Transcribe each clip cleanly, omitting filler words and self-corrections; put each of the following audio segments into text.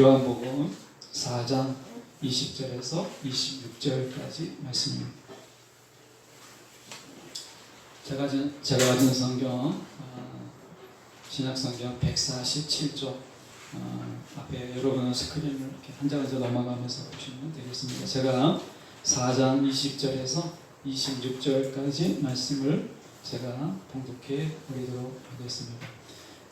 요한복음 4장 20절에서 26절까지 말씀입니다. 제가 가진 성경 신약성경 147쪽 앞에 여러분은 스크린을 이렇게 한 장 한 장 넘어가면서 보시면 되겠습니다. 제가 4장 20절에서 26절까지 말씀을 제가 봉독해 드리도록 하겠습니다.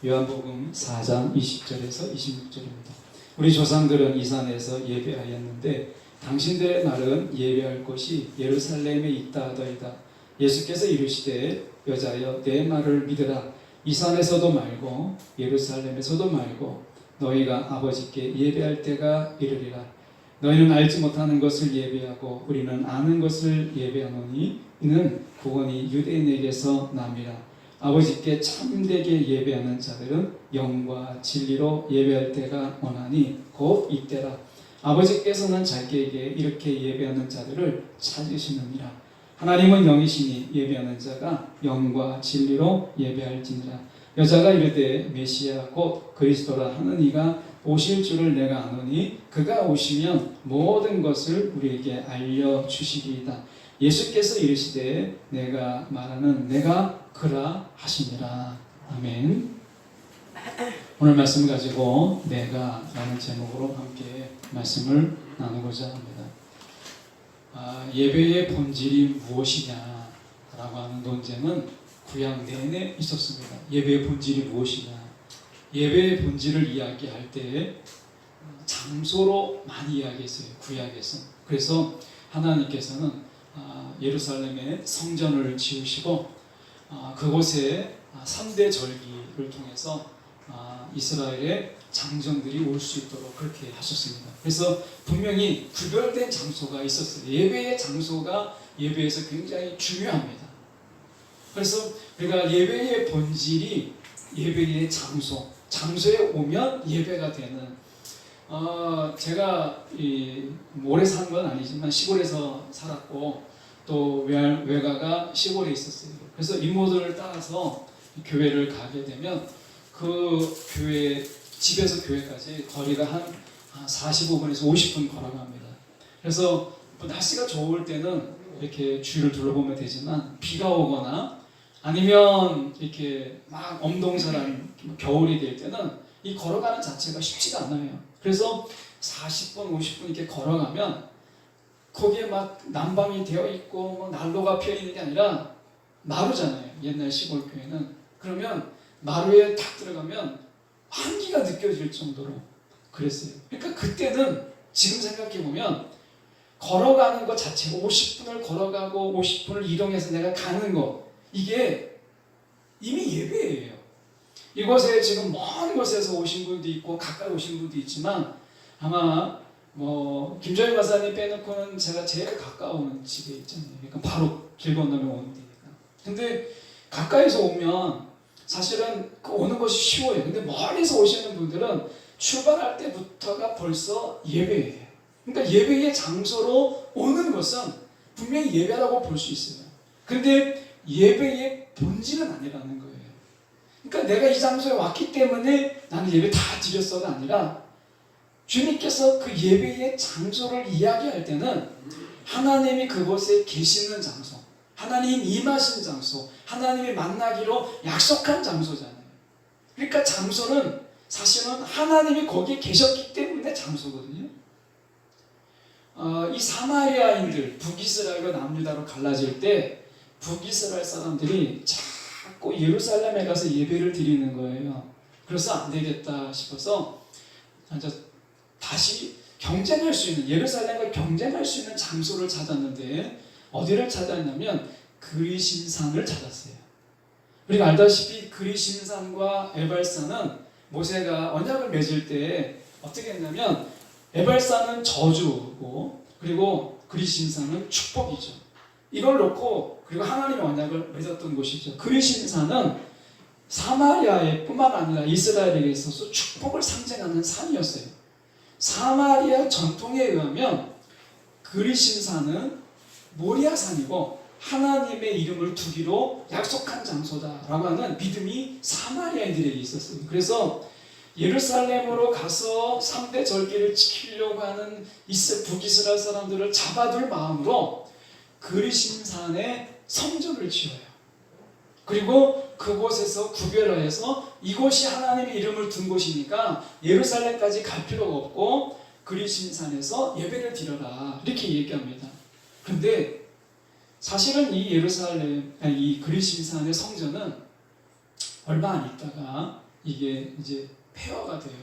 요한복음 4장 20절에서 26절입니다. 우리 조상들은 이 산에서 예배하였는데 당신들의 말은 예배할 곳이 예루살렘에 있다 하더이다. 예수께서 이르시되 여자여 내 말을 믿으라. 이 산에서도 말고 예루살렘에서도 말고 너희가 아버지께 예배할 때가 이르리라. 너희는 알지 못하는 것을 예배하고 우리는 아는 것을 예배하노니 이는 구원이 유대인에게서 남이라. 아버지께 참되게 예배하는 자들은 영과 진리로 예배할 때가 오나니 곧 이때라. 아버지께서는 자기에게 이렇게 예배하는 자들을 찾으시느니라. 하나님은 영이시니 예배하는 자가 영과 진리로 예배할지니라. 여자가 이르되 메시아 곧 그리스도라 하는 이가 오실 줄을 내가 아노니 그가 오시면 모든 것을 우리에게 알려주시리이다. 예수께서 이르시되 내가 말하는 내가 그라 하시니라. 아멘. 오늘 말씀 가지고 내가 라는 제목으로 함께 말씀을 나누고자 합니다. 예배의 본질이 무엇이냐 라고 하는 논쟁은 구약 내내 있었습니다. 예배의 본질이 무엇이냐. 예배의 본질을 이야기할 때 장소로 많이 이야기했어요. 구약에서. 그래서 하나님께서는 예루살렘에 성전을 지으시고 그곳에 3대 절기를 통해서 이스라엘의 장정들이 올 수 있도록 그렇게 하셨습니다. 그래서 분명히 구별된 장소가 있었어요. 예배의 장소가 예배에서 굉장히 중요합니다. 그래서 우리가 예배의 본질이 예배의 장소에 오면 예배가 되는 제가 오래 산 건 아니지만 시골에서 살았고 또 외가가 시골에 있었어요. 그래서 이모들을 따라서 교회를 가게 되면 그 교회 집에서 교회까지 거리가 한 45분에서 50분 걸어갑니다. 그래서 날씨가 좋을 때는 이렇게 주위를 둘러보면 되지만 비가 오거나 아니면 이렇게 막 엄동설한 겨울이 될 때는 이 걸어가는 자체가 쉽지가 않아요. 그래서 40분, 50분 이렇게 걸어가면 거기에 막 난방이 되어 있고 뭐 난로가 피어 있는 게 아니라 마루잖아요. 옛날 시골 교회는. 그러면 마루에 탁 들어가면 한기가 느껴질 정도로 그랬어요. 그러니까 그때는 지금 생각해 보면 걸어가는 것 자체가 50분을 걸어가고 50분을 이동해서 내가 가는 것 이게 이미 예배예요. 이곳에 지금 먼 곳에서 오신 분도 있고 가까이 오신 분도 있지만 아마 김정일 박사님 빼놓고는 제가 제일 가까운 집에 있잖아요. 그러니까 바로 길 건너면 오는 데니까. 근데 가까이서 오면 사실은 오는 것이 쉬워요. 근데 멀리서 오시는 분들은 출발할 때부터가 벌써 예배예요. 그러니까 예배의 장소로 오는 것은 분명히 예배라고 볼 수 있어요. 근데 예배의 본질은 아니라는 거예요. 그러니까 내가 이 장소에 왔기 때문에 나는 예배 다 드렸어가 아니라 주님께서 그 예배의 장소를 이야기할 때는 하나님이 그곳에 계시는 장소, 하나님 임하신 장소, 하나님이 만나기로 약속한 장소잖아요. 그러니까 장소는 사실은 하나님이 거기에 계셨기 때문에 장소거든요. 이 사마리아인들, 북이스라엘과 남유다로 갈라질 때 북이스라엘 사람들이 자꾸 예루살렘에 가서 예배를 드리는 거예요. 그래서 안 되겠다 싶어서 다시 경쟁할 수 있는, 예루살렘과 경쟁할 수 있는 장소를 찾았는데 어디를 찾았냐면 그리심산을 찾았어요. 우리가 알다시피 그리심산과 에발산은 모세가 언약을 맺을 때 어떻게 했냐면 에발산은 저주고 그리고 그리심산은 축복이죠. 이걸 놓고 그리고 하나님의 언약을 맺었던 곳이죠. 그리심산은 사마리아에 뿐만 아니라 이스라엘에게 있어서 축복을 상징하는 산이었어요. 사마리아 전통에 의하면 그리심산은 모리아산이고 하나님의 이름을 두기로 약속한 장소다라고 하는 믿음이 사마리아인들에게 있었어요. 그래서 예루살렘으로 가서 3대 절기를 지키려고 하는 북이스라엘 사람들을 잡아둘 마음으로 그리심산에 성전을 지어요. 그리고 그곳에서 구별하여서 이곳이 하나님의 이름을 둔 곳이니까 예루살렘까지 갈 필요가 없고 그리심산에서 예배를 드려라, 이렇게 얘기합니다. 그런데 사실은 이 그리심산의 성전은 얼마 안 있다가 이게 이제 폐허가 돼요.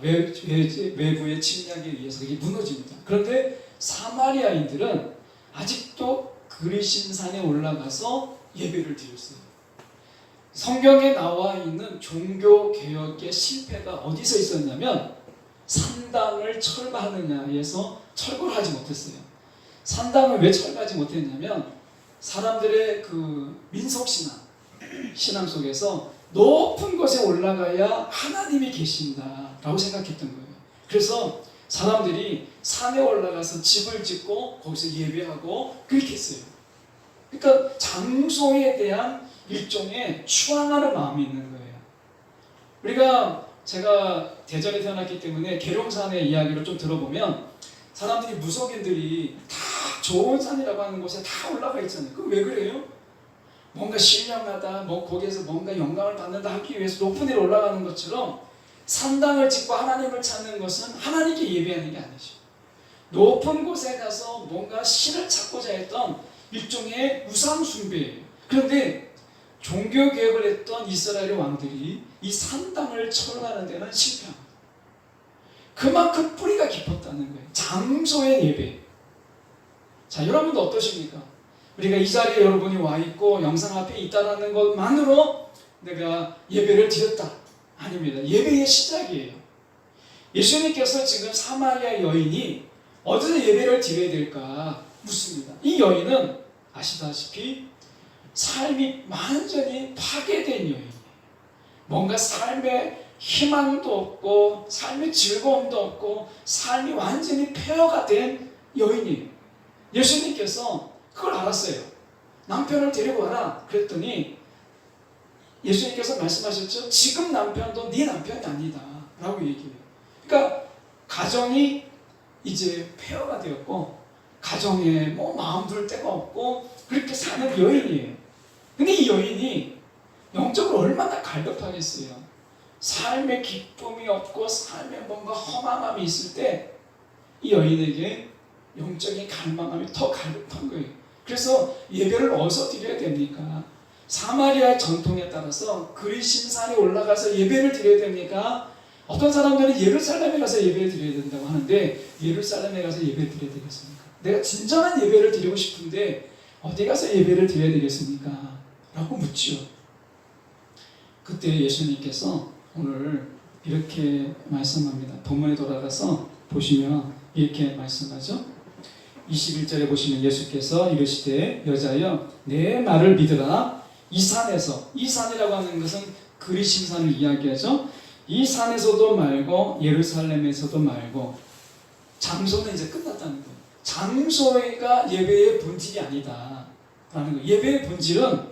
외부의 침략에 의해서 이게 무너집니다. 그런데 사마리아인들은 아직도 그리심산에 올라가서 예배를 드렸어요. 성경에 나와 있는 종교 개혁의 실패가 어디서 있었냐면 산당을 철거하느냐에서 철거를 하지 못했어요. 산당을 왜 철거하지 못했냐면 사람들의 그 민속신앙 속에서 높은 곳에 올라가야 하나님이 계신다라고 생각했던 거예요. 그래서 사람들이 산에 올라가서 집을 짓고 거기서 예배하고 그렇게 했어요. 그러니까 장소에 대한 일종의 추앙하는 마음이 있는 거예요. 제가 대전에 태어났기 때문에 계룡산의 이야기를 좀 들어보면 사람들이, 무속인들이 다 좋은 산이라고 하는 곳에 다 올라가 있잖아요. 그럼 왜 그래요? 뭔가 신령하다, 거기에서 뭔가 영광을 받는다 하기 위해서 높은 데로 올라가는 것처럼 산당을 짓고 하나님을 찾는 것은 하나님께 예배하는 게 아니죠. 높은 곳에 가서 뭔가 신을 찾고자 했던 일종의 우상 숭배예요. 그런데 종교개혁을 했던 이스라엘의 왕들이 이 산당을 철거하는 데는 실패합니다. 그만큼 뿌리가 깊었다는 거예요. 장소의 예배. 자, 여러분도 어떠십니까? 우리가 이 자리에 여러분이 와 있고 영상 앞에 있다는 것만으로 내가 예배를 드렸다. 아닙니다. 예배의 시작이에요. 예수님께서 지금 사마리아 여인이 어디서 예배를 드려야 될까 묻습니다. 이 여인은 아시다시피 삶이 완전히 파괴된 여인이에요. 뭔가 삶에 희망도 없고 삶의 즐거움도 없고 삶이 완전히 폐허가 된 여인이에요. 예수님께서 그걸 알았어요. 남편을 데리고 와라 그랬더니 예수님께서 말씀하셨죠. 지금 남편도 네 남편이 아니다 라고 얘기해요. 그러니까 가정이 이제 폐허가 되었고 가정에 마음 둘 데가 없고 그렇게 사는 여인이에요. 근데 이 여인이 영적으로 얼마나 갈급하겠어요. 삶에 기쁨이 없고 삶에 뭔가 허망함이 있을 때 이 여인에게 영적인 갈망함이 더 갈급한 거예요. 그래서 예배를 어디서 드려야 됩니까? 사마리아 전통에 따라서 그리심산에 올라가서 예배를 드려야 됩니까? 어떤 사람들은 예루살렘에 가서 예배를 드려야 된다고 하는데 예루살렘에 가서 예배를 드려야 되겠습니까? 내가 진정한 예배를 드리고 싶은데 어디 가서 예배를 드려야 되겠습니까? 라고 묻죠. 그때 예수님께서 오늘 이렇게 말씀합니다. 본문에 돌아가서 보시면 이렇게 말씀하죠. 21절에 보시면 예수께서 이르시되 여자여 내 말을 믿으라. 이 산에서, 이 산이라고 하는 것은 그리심산을 이야기하죠. 이 산에서도 말고 예루살렘에서도 말고, 장소는 이제 끝났다는 거예요. 장소가 예배의 본질이 아니다 라는 거예요. 예배의 본질은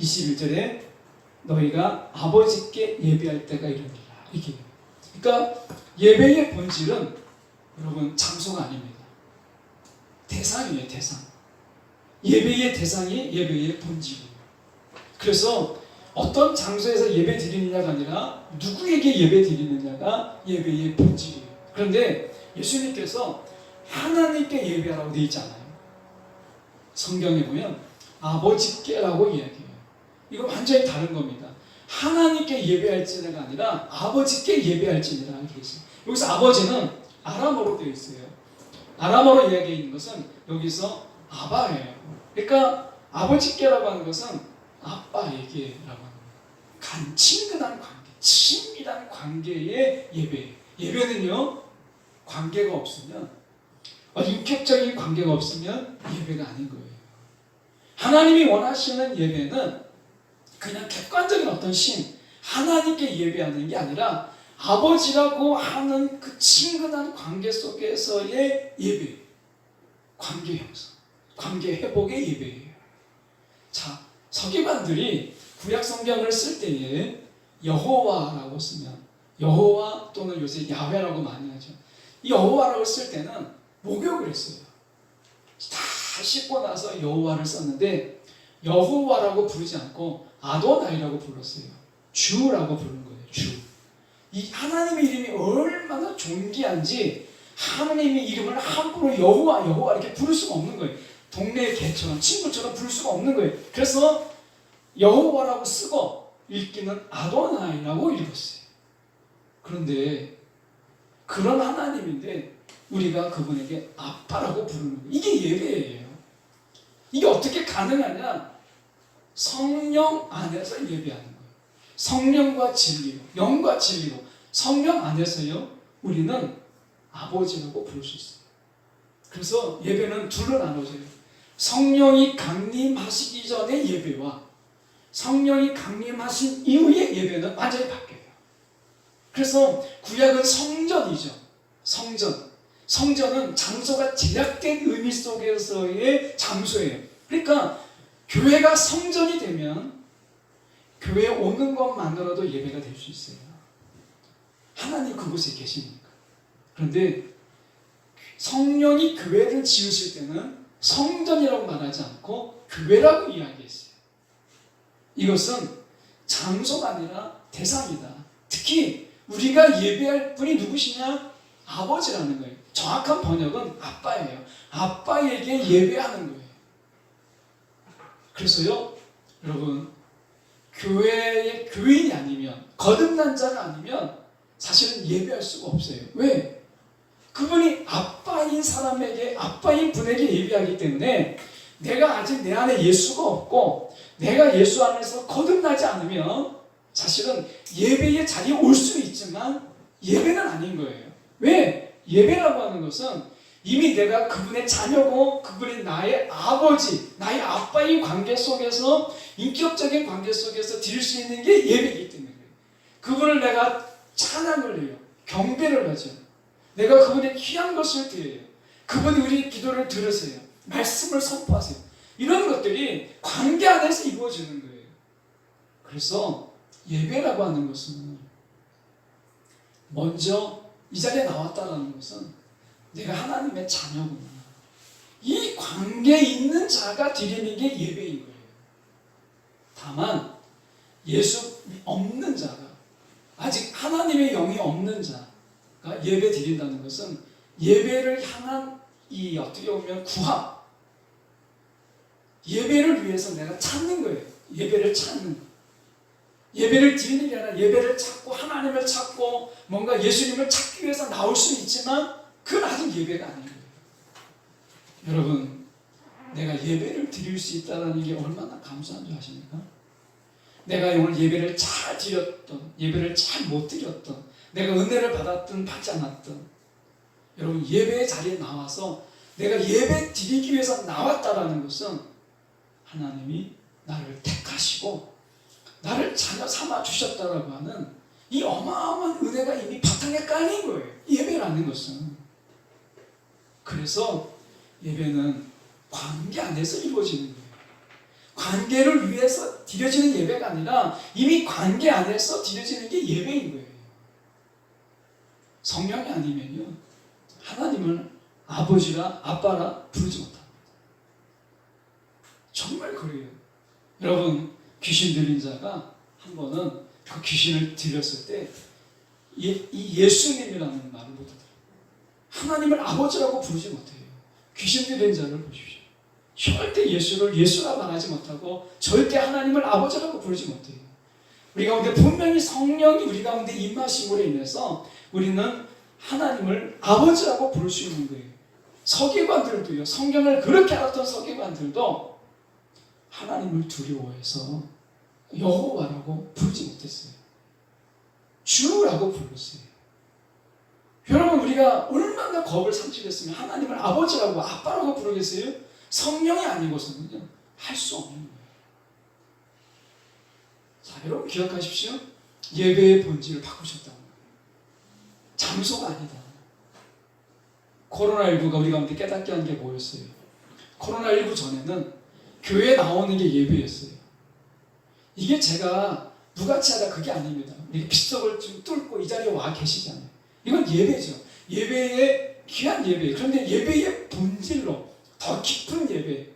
21절에 너희가 아버지께 예배할 때가 이르리라 이렇게. 그러니까 예배의 본질은 여러분 장소가 아닙니다. 대상이에요. 대상. 예배의 대상이 예배의 본질이에요. 그래서 어떤 장소에서 예배 드리느냐가 아니라 누구에게 예배 드리느냐가 예배의 본질이에요. 그런데 예수님께서 하나님께 예배하라고 되어 있지 않아요. 성경에 보면 아버지께라고 이야기해요. 이거 완전히 다른 겁니다. 하나님께 예배할지가 아니라 아버지께 예배할지니라 이렇게 있어요. 여기서 아버지는 아람어로 되어 있어요. 아람어로 이야기하는 것은 여기서 아바예요. 그러니까 아버지께라고 하는 것은 아빠에게라고 하는 친근한 관계, 친밀한 관계의 예배. 예배는요, 관계가 없으면, 인격적인 관계가 없으면 예배가 아닌 거예요. 하나님이 원하시는 예배는 그냥 객관적인 어떤 신, 하나님께 예배하는 게 아니라 아버지라고 하는 그 친근한 관계 속에서의 예배, 관계 형성, 관계 회복의 예배예요. 자, 서기관들이 구약 성경을 쓸 때에 여호와라고 쓰면, 여호와 또는 요새 야훼라고 많이 하죠. 이 여호와라고 쓸 때는 목욕을 했어요. 다 씻고 나서 여호와를 썼는데 여호와라고 부르지 않고 아도나이라고 불렀어요. 주라고 부르는 거예요. 주. 이 하나님의 이름이 얼마나 존귀한지 하나님의 이름을 함부로 여호와 여호와 이렇게 부를 수가 없는 거예요. 동네 개처럼 친구처럼 부를 수가 없는 거예요. 그래서 여호와라고 쓰고 읽기는 아도나이라고 읽었어요. 그런데 그런 하나님인데 우리가 그분에게 아빠라고 부르는 거예요. 이게 예배예요. 이게 어떻게 가능하냐? 성령 안에서 예배하는 거예요. 성령과 진리로, 영과 진리로 성령 안에서요 우리는 아버지라고 부를 수 있어요. 그래서 예배는 둘로 나눠져요. 성령이 강림하시기 전의 예배와 성령이 강림하신 이후의 예배는 완전히 바뀌어요. 그래서 구약은 성전이죠. 성전은 장소가 제약된 의미 속에서의 장소예요. 그러니까 교회가 성전이 되면 교회에 오는 것만으로도 예배가 될 수 있어요. 하나님 그곳에 계시니까. 그런데 성령이 교회를 지으실 때는 성전이라고 말하지 않고 교회라고 이야기했어요. 이것은 장소가 아니라 대상이다. 특히 우리가 예배할 분이 누구시냐? 아버지라는 거예요. 정확한 번역은 아빠예요. 아빠에게 예배하는 거예요. 그래서요, 여러분, 교회의 교인이 아니면, 거듭난 자가 아니면 사실은 예배할 수가 없어요. 왜? 그분이 아빠인 사람에게, 아빠인 분에게 예배하기 때문에 내가 아직 내 안에 예수가 없고 내가 예수 안에서 거듭나지 않으면 사실은 예배의 자리에 올 수는 있지만 예배는 아닌 거예요. 왜? 예배라고 하는 것은 이미 내가 그분의 자녀고 그분이 나의 아버지, 나의 아빠의 관계 속에서 인격적인 관계 속에서 드릴 수 있는 게 예배이기 때문에 그분을 내가 찬양을 해요. 경배를 하죠. 내가 그분의 귀한 것을 드려요. 그분이 우리 기도를 들으세요. 말씀을 선포하세요. 이런 것들이 관계 안에서 이루어지는 거예요. 그래서 예배라고 하는 것은 먼저 이 자리에 나왔다는 것은 내가 하나님의 자녀구나. 이 관계에 있는 자가 드리는 게 예배인 거예요. 다만 예수 없는 자가 아직 하나님의 영이 없는 자가 예배 드린다는 것은 예배를 향한 이 어떻게 보면 구합, 예배를 위해서 내가 찾는 거예요. 예배를 찾는 거. 예배를 드리는 게 아니라 예배를 찾고 하나님을 찾고 뭔가 예수님을 찾기 위해서 나올 수는 있지만 그건 아직 예배가 아닌 거예요. 여러분, 내가 예배를 드릴 수 있다는 게 얼마나 감사한 줄 아십니까? 내가 오늘 예배를 잘 드렸던, 예배를 잘 못 드렸던, 내가 은혜를 받았든 받지 않았든 여러분 예배의 자리에 나와서 내가 예배 드리기 위해서 나왔다라는 것은 하나님이 나를 택하시고 나를 자녀 삼아 주셨다라고 하는 이 어마어마한 은혜가 이미 바탕에 깔린 거예요. 예배라는 것은. 그래서 예배는 관계 안에서 이루어지는 거예요. 관계를 위해서 드려지는 예배가 아니라 이미 관계 안에서 드려지는 게 예배인 거예요. 성령이 아니면요 하나님을 아버지라 아빠라 부르지 못합니다. 정말 그래요. 여러분, 귀신 들린 자가 한 번은 그 귀신을 들렸을 때 이 예수님이라는 말을 못하더라고요. 하나님을 아버지라고 부르지 못해요. 귀신 들린 자를 보십시오. 절대 예수를 예수라 말하지 못하고 절대 하나님을 아버지라고 부르지 못해요. 우리 가운데 분명히 성령이 우리 가운데 임하심으로 인해서 우리는 하나님을 아버지라고 부를 수 있는 거예요. 서기관들도요, 성경을 그렇게 알았던 서기관들도 하나님을 두려워해서 여호와라고 부르지 못했어요. 주라고 불렀어요. 여러분, 우리가 얼마나 겁을 상실했으면 하나님을 아버지라고 아빠라고 부르겠어요? 성령이 아니고서는요 할 수 없는 거예요. 자, 여러분 기억하십시오. 예배의 본질을 바꾸셨다는 거예요. 장소가 아니다. 코로나19가 우리 가운데 깨닫게 한 게 뭐였어요? 코로나19 전에는 교회에 나오는 게 예배였어요. 이게 제가 무가치하다 그게 아닙니다. 이렇게 빗속을 좀 뚫고 이 자리에 와 계시잖아요. 이건 예배죠. 예배의 귀한 예배. 그런데 예배의 본질로 더 깊은 예배,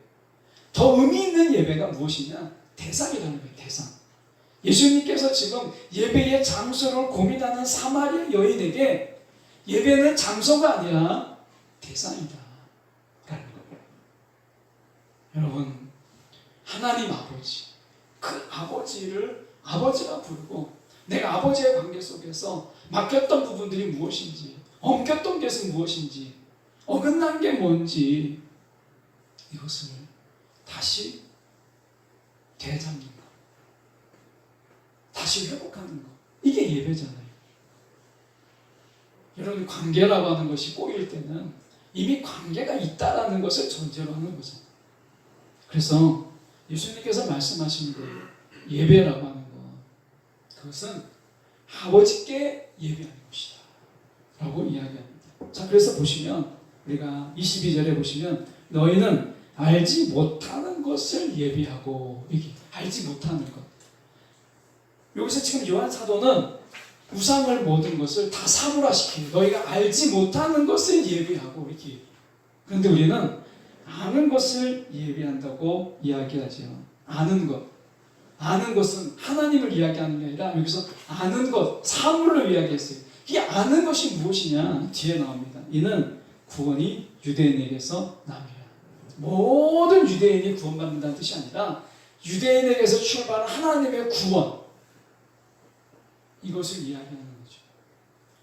더 의미 있는 예배가 무엇이냐? 대상이라는 거예요. 대상. 예수님께서 지금 예배의 장소를 고민하는 사마리아 여인에게 예배는 장소가 아니라 대상이다 라는 거예요. 여러분, 하나님 아버지, 그 아버지를 아버지라 부르고 내가 아버지의 관계 속에서 막혔던 부분들이 무엇인지, 엉켰던 것은 무엇인지, 어긋난 게 뭔지 이것을 다시 되잡는 것, 다시 회복하는 것, 이게 예배잖아요. 여러분, 관계라고 하는 것이 꼬일 때는 이미 관계가 있다라는 것을 전제로 하는 거죠. 그래서 예수님께서 말씀하신 그 예배라고 하는 것, 그것은 아버지께 예배하는 것이다 라고 이야기합니다. 자, 그래서 보시면 우리가 22절에 보시면 너희는 알지 못하는 것을 예배하고, 이게 알지 못하는 것. 여기서 지금 요한 사도는 우상을 모든 것을 다 사물화시켜요. 너희가 알지 못하는 것을 예배하고 이렇게. 그런데 우리는 아는 것을 예배한다고 이야기하죠. 아는 것. 아는 것은 하나님을 이야기하는 게 아니라 여기서 아는 것, 사물을 이야기했어요. 이 아는 것이 무엇이냐? 뒤에 나옵니다. 이는 구원이 유대인에게서 남이라. 모든 유대인이 구원받는다는 뜻이 아니라 유대인에게서 출발한 하나님의 구원, 이것을 이야기하는 거죠.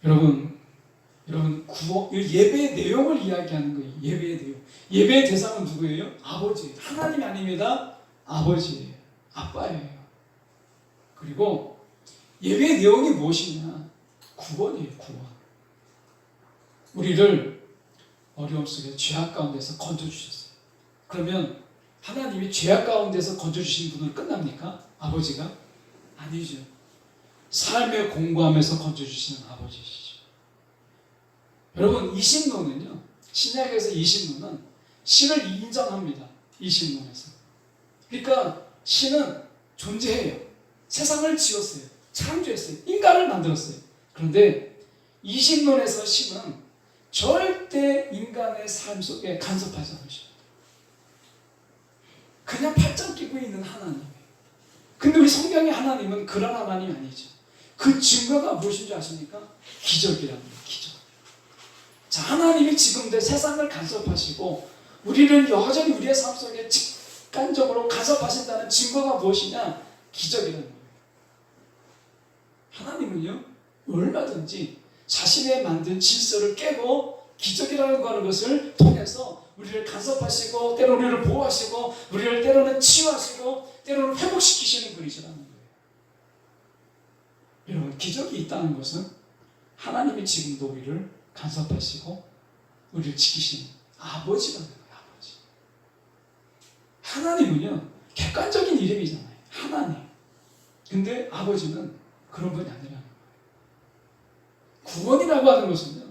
여러분 구원, 예배의 내용을 이야기하는 거예요. 예배의 내용. 예배의 대상은 누구예요? 아버지. 하나님이 아닙니다. 아버지예요. 아빠예요. 그리고 예배의 내용이 무엇이냐? 구원이에요. 구원. 우리를 어려움 속에 죄악 가운데서 건져주셨어요. 그러면 하나님이 죄악 가운데서 건져주신 분은 끝납니까? 아버지가? 아니죠. 삶의 공부하면서 건져주시는 아버지시죠. 여러분, 이신론은요, 신약에서 이신론은 신을 인정합니다. 이신론에서. 그러니까 신은 존재해요. 세상을 지었어요. 창조했어요. 인간을 만들었어요. 그런데 이신론에서 신은 절대 인간의 삶 속에 간섭하지 않으셔요. 그냥 팔짱 끼고 있는 하나님이에요. 근데 우리 성경의 하나님은 그런 하나님이 아니죠. 그 증거가 무엇인 줄 아십니까? 기적이라는 거예요. 기적. 자, 하나님이 지금도 세상을 간섭하시고 우리를 여전히 우리의 삶 속에 직간접으로 간섭하신다는 증거가 무엇이냐? 기적이라는 거예요. 하나님은요, 얼마든지 자신의 만든 질서를 깨고 기적이라는 것을 통해서 우리를 간섭하시고 때로는 우리를 보호하시고 우리를 때로는 치유하시고 때로는 회복시키시는 분이시라는 거예요. 여러분, 기적이 있다는 것은 하나님이 지금도 우리를 간섭하시고 우리를 지키시는 아버지라는 거예요. 아버지. 하나님은요, 객관적인 이름이잖아요. 하나님. 근데 아버지는 그런 분이 아니라는 거예요. 구원이라고 하는 것은요,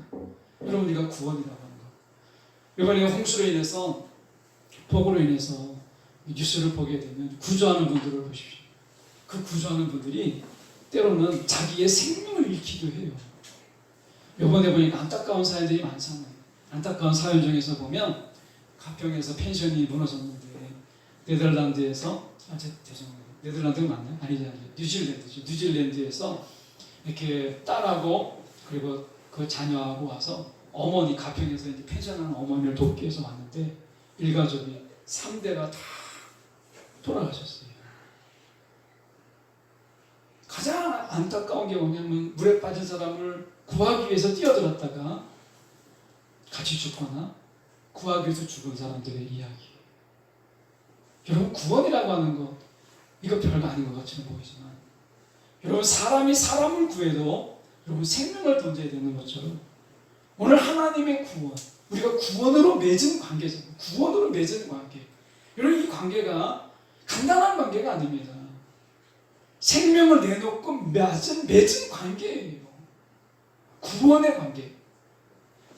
여러분, 우리가 구원이라고 하는 거. 이번에 홍수로 인해서, 폭우로 인해서 뉴스를 보게 되면 구조하는 분들을 보십시오. 그 구조하는 분들이 때로는 자기의 생명을 잃기도 해요. 이번에 보니까 안타까운 사연들이 많잖아요. 안타까운 사연 중에서 보면 가평에서 펜션이 무너졌는데 네덜란드에서, 죄송합니다. 네덜란드가 맞나요? 아니죠. 뉴질랜드죠. 뉴질랜드에서 이렇게 딸하고 그리고 그 자녀하고 와서 어머니, 가평에서 이제 펜션하는 어머니를 돕기 위해서 왔는데 일가족이 3대가 다 돌아가셨어요. 가장 안타까운 게 뭐냐면 물에 빠진 사람을 구하기 위해서 뛰어들었다가 같이 죽거나 구하기 위해서 죽은 사람들의 이야기. 여러분, 구원이라고 하는 것, 이거 별거 아닌 것 같지는 보이지만 여러분, 사람이 사람을 구해도 여러분 생명을 던져야 되는 것처럼 오늘 하나님의 구원, 우리가 구원으로 맺은 관계잖아요. 구원으로 맺은 관계. 여러분, 이 관계가 간단한 관계가 아닙니다. 생명을 내놓고 맺은 관계예요. 구원의 관계.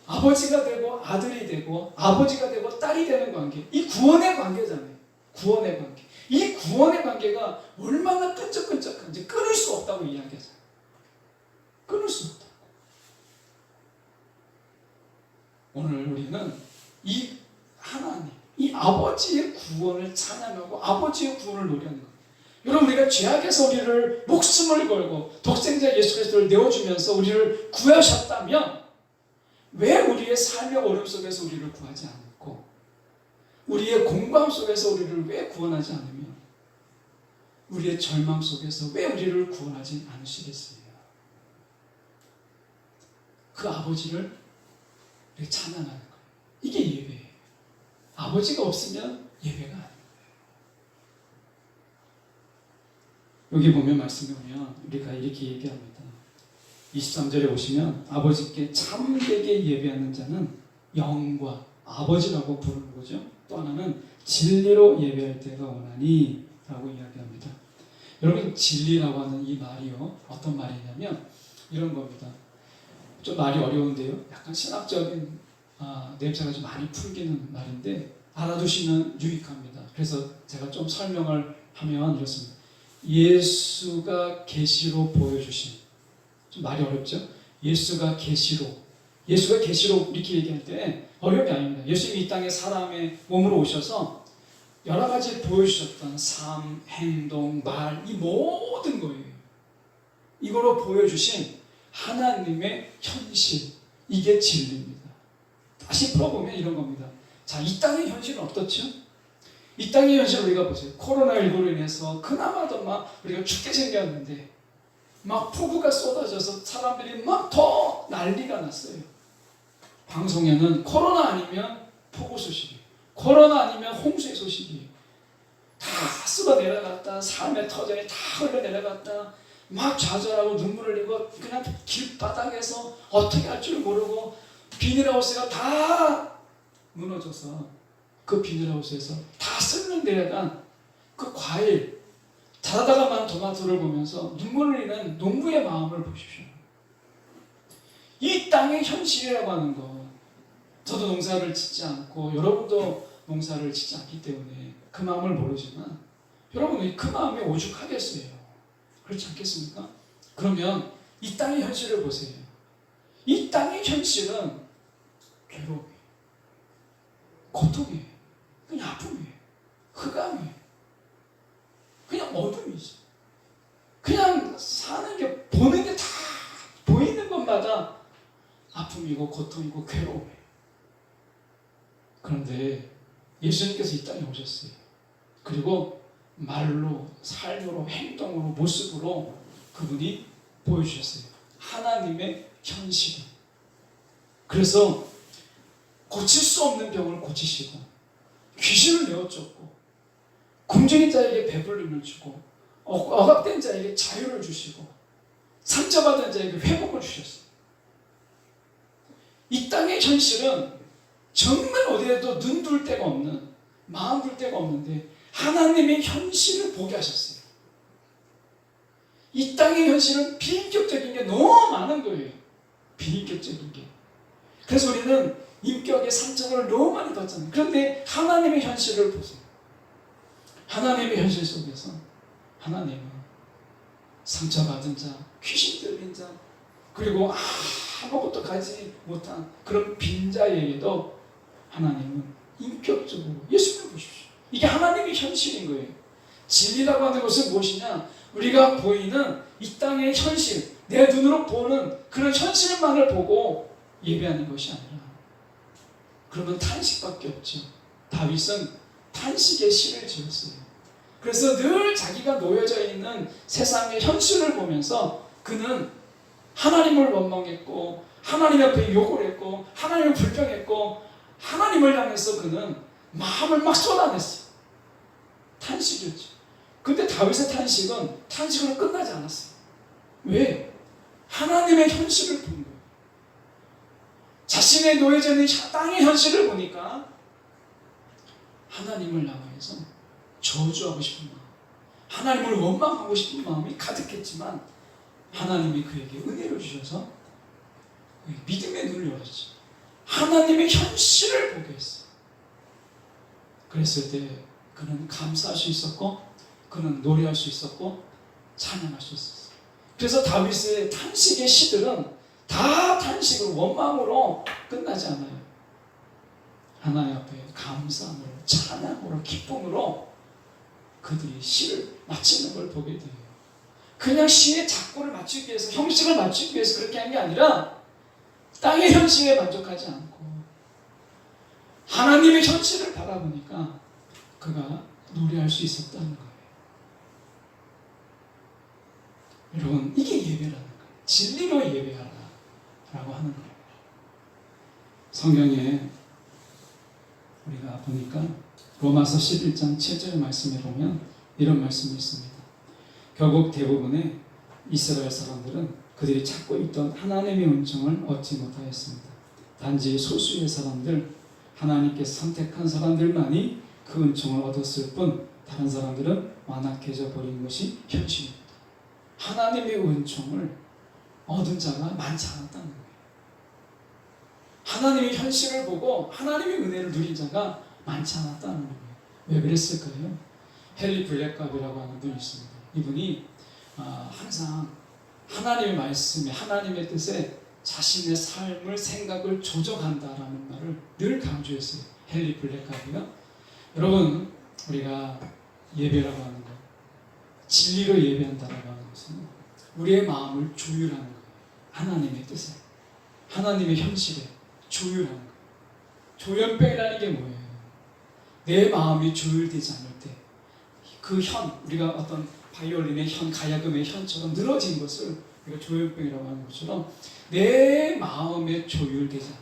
아버지가 되고 아들이 되고 아버지가 되고 딸이 되는 관계. 이 구원의 관계잖아요. 구원의 관계. 이 구원의 관계가 얼마나 끈적끈적한지 끊을 수 없다고 이야기하잖아요. 끊을 수 없다. 오늘 우리는 이 하나님, 이 아버지의 구원을 찬양하고 아버지의 구원을 노래하는 겁니다. 여러분, 우리가 죄악에서 우리를 목숨을 걸고 독생자 예수 그리스도를 내어주면서 우리를 구하셨다면 왜 우리의 삶의 어려움 속에서 우리를 구하지 않고 우리의 공감 속에서 우리를 왜 구원하지 않으며 우리의 절망 속에서 왜 우리를 구원하지 않으시겠어요? 그 아버지를 찬양하는 거예요. 이게 예배예요. 아버지가 없으면 예배가 아니에요. 여기 보면 말씀에 보면 우리가 이렇게 얘기합니다. 23절에 보시면 아버지께 참되게 예배하는 자는 영과 아버지라고 부르는 거죠. 또 하나는 진리로 예배할 때가 오나니 라고 이야기합니다. 여러분, 진리라고 하는 이 말이요, 어떤 말이냐면 이런 겁니다. 좀 말이 어려운데요, 약간 신학적인 냄새가 좀 많이 풍기는 말인데 알아두시면 유익합니다. 그래서 제가 좀 설명을 하면 이렇습니다. 예수가 계시로 보여주신, 좀 말이 어렵죠? 예수가 계시로 이렇게 얘기할 때 어려운 게 아닙니다. 예수님이 이 땅에 사람의 몸으로 오셔서 여러 가지 보여주셨던 삶, 행동, 말, 이 모든 거예요. 이거로 보여주신 하나님의 현실, 이게 진리입니다. 다시 풀어보면 이런 겁니다. 자, 이 땅의 현실은 어떻죠? 이 땅의 현실 우리가 보세요. 코로나19로 인해서 그나마도 막 우리가 춥게 생겼는데 막 폭우가 쏟아져서 사람들이 막 더 난리가 났어요. 방송에는 코로나 아니면 폭우 소식이에요. 코로나 아니면 홍수의 소식이에요. 다 쓸어 내려갔다, 삶의 터전이 다 흘러 내려갔다, 막 좌절하고 눈물을 흘리고 그냥 길바닥에서 어떻게 할 줄 모르고 비닐하우스가 다 무너져서 그 비닐하우스에서 다 쓸려 내려간 그 과일, 자라다가 만 토마토를 보면서 눈물을 흘리는 농부의 마음을 보십시오. 이 땅의 현실이라고 하는 것, 저도 농사를 짓지 않고 여러분도 농사를 짓지 않기 때문에 그 마음을 모르지만 여러분이 그 마음에 오죽하겠어요. 그렇지 않겠습니까? 그러면 이 땅의 현실을 보세요. 이 땅의 현실은 괴로움이에요, 고통이에요, 그냥 아픔이에요, 흑암이에요, 그냥 어둠이지. 그냥 사는 게, 보는 게 다 보이는 것마다 아픔이고 고통이고 괴로움이에요. 그런데 예수님께서 이 땅에 오셨어요. 그리고 말로, 삶으로, 행동으로, 모습으로 그분이 보여주셨어요. 하나님의 현실을. 그래서 고칠 수 없는 병을 고치시고, 귀신을 내어쫓고, 굶주린 자에게 배불림을 주고, 억압된 자에게 자유를 주시고, 상처받은 자에게 회복을 주셨어요. 이 땅의 현실은 정말 어디에도 눈 둘 데가 없는, 마음 둘 데가 없는데 하나님의 현실을 보게 하셨어요. 이 땅의 현실은 비인격적인 게 너무 많은 거예요. 비인격적인 게. 그래서 우리는 인격의 상처를 너무 많이 받잖아요. 그런데 하나님의 현실을 보세요. 하나님의 현실 속에서 하나님은 상처받은 자, 귀신 들린 자, 그리고 아무것도 가지 못한 그런 빈자에게도 하나님은 인격적으로, 예수님을 보십시오. 이게 하나님의 현실인 거예요. 진리라고 하는 것은 무엇이냐? 우리가 보이는 이 땅의 현실, 내 눈으로 보는 그런 현실만을 보고 예배하는 것이 아니라, 그러면 탄식밖에 없죠. 다윗은 탄식의 시를 지었어요. 그래서 늘 자기가 놓여져 있는 세상의 현실을 보면서 그는 하나님을 원망했고, 하나님 앞에 욕을 했고, 하나님을 불평했고, 하나님을 향해서 그는 마음을 막 쏟아냈어요. 탄식이었죠. 근데 다윗의 탄식은 탄식으로 끝나지 않았어요. 왜? 하나님의 현실을 본 거예요. 자신의 놓여져 있는 땅의 현실을 보니까 하나님을 향해서 저주하고 싶은 마음, 하나님을 원망하고 싶은 마음이 가득했지만 하나님이 그에게 은혜를 주셔서 믿음의 눈을 열었죠. 하나님의 현실을 보게 했어요. 그랬을 때 그는 감사할 수 있었고, 그는 노래할 수 있었고, 찬양할 수 있었어요. 그래서 다윗의 탄식의 시들은 다 탄식으로 원망으로 끝나지 않아요. 하나님 앞에 감사함으로, 찬양으로, 기쁨으로 그들이 시를 마치는 걸 보게 돼요. 그냥 시의 작고를 맞추기 위해서, 형식을 맞추기 위해서 그렇게 한 게 아니라 땅의 현실에 만족하지 않고 하나님의 현실을 바라보니까 그가 노래할 수 있었다는 거예요. 여러분, 이게 예배라는 거예요. 진리로 예배하라 라고 하는 거예요. 성경에 우리가 보니까 로마서 11장 7절 말씀에 보면 이런 말씀이 있습니다. 결국 대부분의 이스라엘 사람들은 그들이 찾고 있던 하나님의 은총을 얻지 못하였습니다. 단지 소수의 사람들, 하나님께서 선택한 사람들만이 그 은총을 얻었을 뿐 다른 사람들은 완악해져 버린 것이 현실입니다. 하나님의 은총을 얻은 자가 많지 않았다는 거예요. 하나님의 현실을 보고 하나님의 은혜를 누린 자가 많지 않았다는 거예요. 왜 그랬을까요? 헨리 블랙갑이라고 하는 분이 있습니다. 이분이 항상 하나님의 말씀에, 하나님의 뜻에 자신의 삶을, 생각을 조정한다라는 말을 늘 강조했어요. 헨리 블랙갑이요. 여러분, 우리가 예배라고 하는 것, 진리로 예배한다라고 하는 것은 우리의 마음을 조율하는 거예요. 하나님의 뜻에, 하나님의 현실에 조율하는 거예요. 조연병이라는 게 뭐예요? 내 마음이 조율되지 않을 때 그 현, 우리가 어떤 바이올린의 현, 가야금의 현처럼 늘어진 것을 우리가 조연병이라고 하는 것처럼 내 마음에 조율되지 않으면,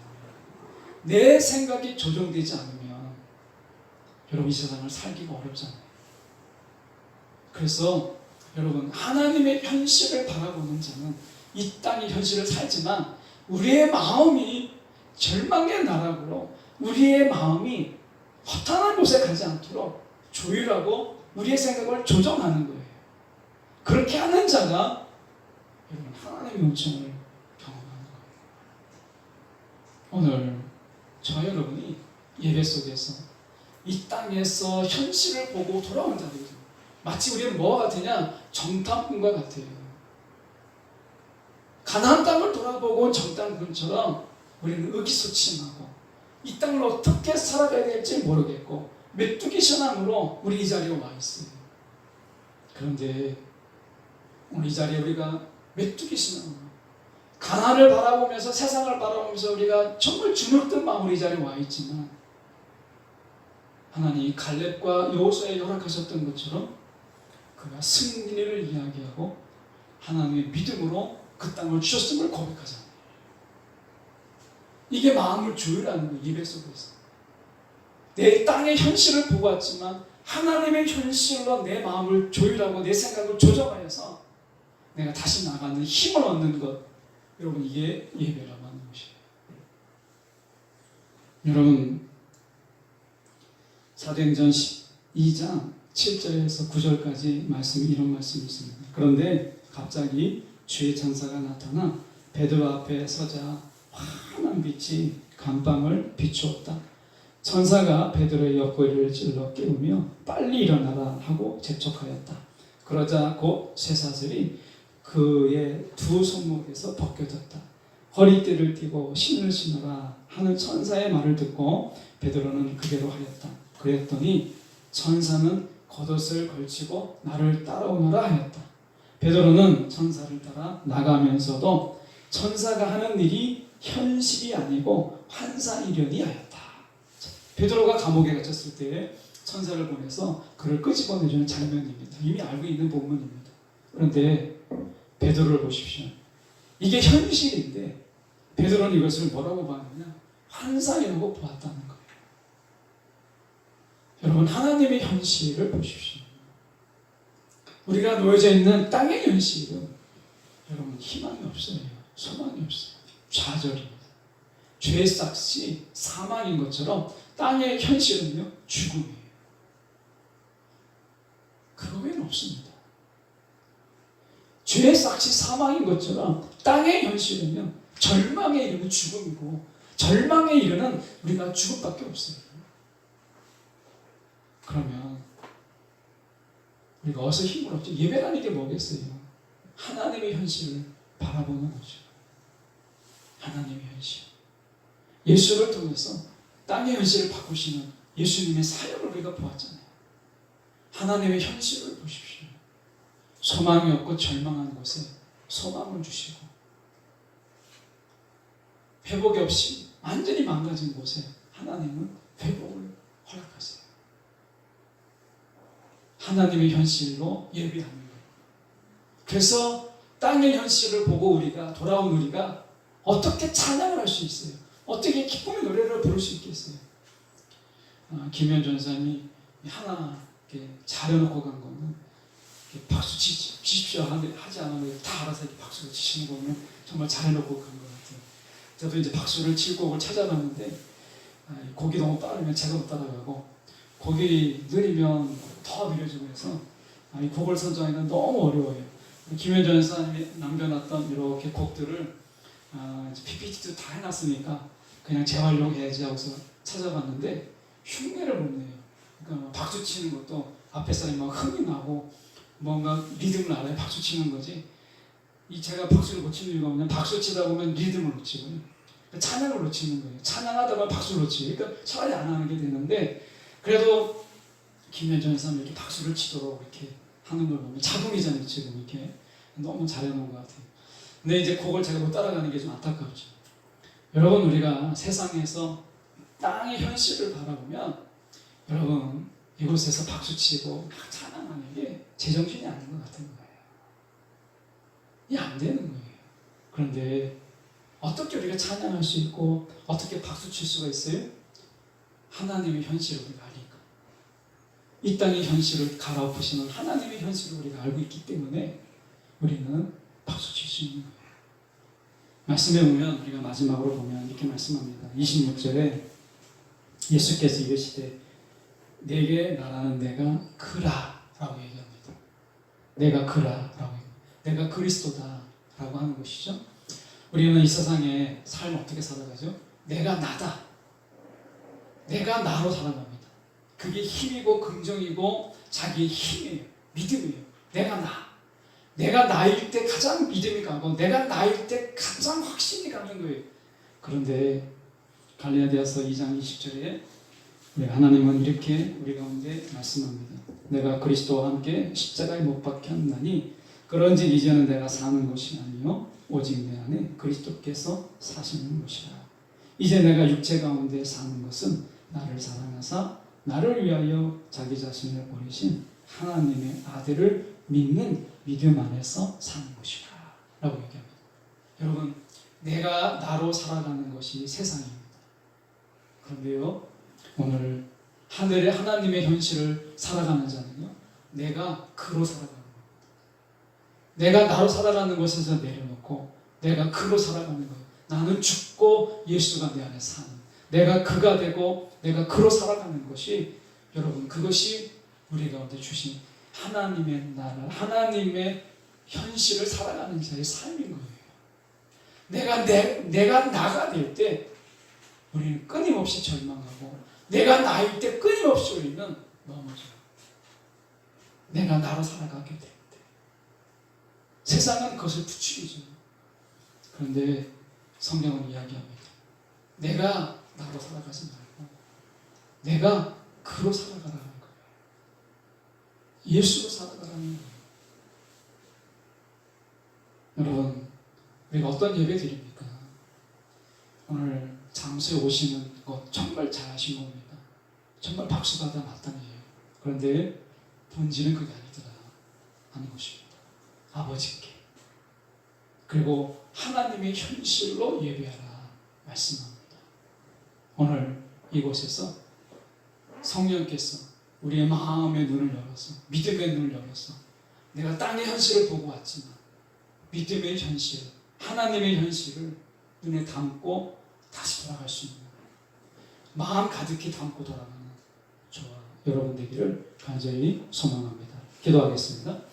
내 생각이 조정되지 않으면 여러분 이 세상을 살기가 어렵잖아요. 그래서 여러분, 하나님의 현실을 바라보는 자는 이 땅의 현실을 살지만 우리의 마음이 절망의 나락으로, 우리의 마음이 허탄한 곳에 가지 않도록 조율하고 우리의 생각을 조정하는 거예요. 그렇게 하는 자가 여러분 하나님의 은총을 경험하는 거예요. 오늘 저 여러분이 예배 속에서 이 땅에서 현실을 보고 돌아온 자들이죠. 마치 우리는 뭐와 같으냐? 정탐꾼과 같아요. 가나안 땅을 돌아보고 정탐꾼처럼 우리는 의기소침하고 이 땅을 어떻게 살아가야 될지 모르겠고 메뚜기 신앙으로 우리 이 자리에 와 있어요. 그런데 오늘 이 자리에 우리가 메뚜기 신앙으로 가나안을 바라보면서, 세상을 바라보면서 우리가 정말 주눅든 마음으로 이 자리에 와 있지만 하나님이 갈렙과 여호수아에 허락하셨던 것처럼 그가 승리를 이야기하고 하나님의 믿음으로 그 땅을 주셨음을 고백하잖아요. 이게 마음을 조율하는 거예요. 예배 속에서 내 땅의 현실을 보고 왔지만 하나님의 현실로 내 마음을 조율하고 내 생각을 조정하여서 내가 다시 나가는 힘을 얻는 것, 여러분 이게 예배라고 하는 것이에요. 여러분, 사도행전 12장 7절에서 9절까지 말씀이 이런 말씀이 있습니다. 그런데 갑자기 주의 천사가 나타나 베드로 앞에 서자 환한 빛이 감방을 비추었다. 천사가 베드로의 옆구리를 찔러 깨우며 빨리 일어나라 하고 재촉하였다. 그러자 곧 쇠사슬이 그의 두 손목에서 벗겨졌다. 허리띠를 띠고 신을 신으라 하는 천사의 말을 듣고 베드로는 그대로 하였다. 그랬더니 천사는 겉옷을 걸치고 나를 따라오너라 하였다. 베드로는 천사를 따라 나가면서도 천사가 하는 일이 현실이 아니고 환상이려니 하였다. 베드로가 감옥에 갇혔을 때 천사를 보내서 그를 끄집어내주는 장면입니다. 이미 알고 있는 본문입니다. 그런데 베드로를 보십시오. 이게 현실인데 베드로는 이것을 뭐라고 봤느냐? 환상이라고 보았다는 거예요. 여러분, 하나님의 현실을 보십시오. 우리가 놓여져 있는 땅의 현실은 여러분 희망이 없어요. 소망이 없어요. 좌절입니다. 죄의 싹이 사망인 것처럼 땅의 현실은요, 죽음이에요. 그거 외에는 없습니다. 죄의 싹이 사망인 것처럼 땅의 현실은요, 절망에 이르는 죽음이고 절망에 이르는 우리가 죽음밖에 없어요. 그러면 우리가 어디서 힘을 얻죠? 예배라는 게 뭐겠어요? 하나님의 현실을 바라보는 거죠. 하나님의 현실. 예수를 통해서 땅의 현실을 바꾸시는 예수님의 사역을 우리가 보았잖아요. 하나님의 현실을 보십시오. 소망이 없고 절망한 곳에 소망을 주시고, 회복이 없이 완전히 망가진 곳에 하나님은 회복을 허락하세요. 하나님의 현실로 예비하는 거예요. 그래서 땅의 현실을 보고 우리가 돌아온 우리가 어떻게 찬양을 할 수 있어요? 어떻게 기쁨의 노래를 부를 수 있겠어요? 김현 전사님이 하나 이렇게 잘해놓고 간 거는 박수 치십시오 하지 않아도 다 알아서 이렇게 박수를 치시는 거는 정말 잘해놓고 간 것 같아요. 저도 이제 박수를 칠 곡을 찾아봤는데 곡이 너무 빠르면 제가 못 따라가고 곡이 느리면 더 느려지고 해서 이 곡을 선정하기는 너무 어려워요. 김현 전사님이 남겨놨던 이렇게 곡들을 PPT도 다 해놨으니까 그냥 재활용해야지 하고서 찾아봤는데 흉내를 못 내요. 그러니까 박수 치는 것도 앞에 사람이 막 흥이 나고 뭔가 리듬을 알아야 박수 치는 거지. 제가 박수를 못 치는 이유가 뭐냐면 박수 치다 보면 리듬을 놓치고요. 찬양을 놓치는 거예요. 찬양하다가 박수를 놓치고. 그러니까 차라리 안 하는 게 되는데, 그래도 김현정 사람이 이렇게 박수를 치도록 이렇게 하는 걸 보면 자동이잖아요. 지금 이렇게 너무 잘해놓은 것 같아요. 근데 이제 그걸 제가 못 따라가는 게 좀 안타깝죠. 여러분, 우리가 세상에서 땅의 현실을 바라보면 여러분 이곳에서 박수치고 막 찬양하는 게 제정신이 아닌 것 같은 거예요. 이게 안 되는 거예요. 그런데 어떻게 우리가 찬양할 수 있고 어떻게 박수칠 수가 있어요? 하나님의 현실을 우리가 아니까. 이 땅의 현실을 갈아엎으시는 하나님의 현실을 우리가 알고 있기 때문에 우리는 박수칠 수 있는 거예요. 말씀에 보면 우리가 마지막으로 보면 이렇게 말씀합니다. 26절에 예수께서 이르시되 내게 나라는 내가 그라 라고 얘기합니다. 내가 그라 라고 얘기합니다. 내가 그리스도다 라고 하는 것이죠. 우리는 이 세상에 삶 어떻게 살아가죠? 내가 나다. 내가 나로 살아갑니다. 그게 힘이고 긍정이고 자기의 힘이에요. 믿음이에요. 내가 나. 내가 나일 때 가장 믿음이 가고 내가 나일 때 가장 확신이 가는 거예요. 그런데 갈라디아서 2장 20절에 하나님은 이렇게 우리 가운데 말씀합니다. 내가 그리스도와 함께 십자가에 못 박혔나니 그런즉 이제는 내가 사는 것이 아니요 오직 내 안에 그리스도께서 사시는 것이라. 이제 내가 육체 가운데 사는 것은 나를 사랑하사 나를 위하여 자기 자신을 버리신 하나님의 아들을 믿는 믿음 안에서 사는 것이라 라고 얘기합니다. 여러분, 내가 나로 살아가는 것이 세상입니다. 그런데요, 오늘 하늘의 하나님의 현실을 살아가는 자는요, 내가 그로 살아가는 겁니다. 내가 나로 살아가는 것에서 내려놓고 내가 그로 살아가는 거예요. 나는 죽고 예수가 내 안에 사는, 내가 그가 되고 내가 그로 살아가는 것이, 여러분, 그것이 우리 가운데 주신 하나님의 나라, 하나님의 현실을 살아가는 자의 삶인 거예요. 내가 나가 될 때 우리는 끊임없이 절망하고, 내가 나일 때 끊임없이 우리는 넘어져요. 내가 나로 살아가게 될 때. 세상은 그것을 부추기죠. 그런데 성경은 이야기합니다. 내가 나로 살아가지 말고 내가 그로 살아가라는 거예요. 예수로 살아가라는 거예요. 여러분, 우리가 어떤 예배 드립니까? 오늘 장소에 오시는 것 정말 잘하신 겁니다. 정말 박수받아 마땅해요. 그런데 본질은 그게 아니더라 하는 것입니다. 아버지께, 그리고 하나님의 현실로 예배하라 말씀합니다. 오늘 이곳에서 성령께서 우리의 마음의 눈을 열어서, 믿음의 눈을 열어서, 내가 땅의 현실을 보고 왔지만 믿음의 현실, 하나님의 현실을 눈에 담고 다시 돌아갈 수 있는, 마음 가득히 담고 돌아가는 저와 여러분 되기를 간절히 소망합니다. 기도하겠습니다.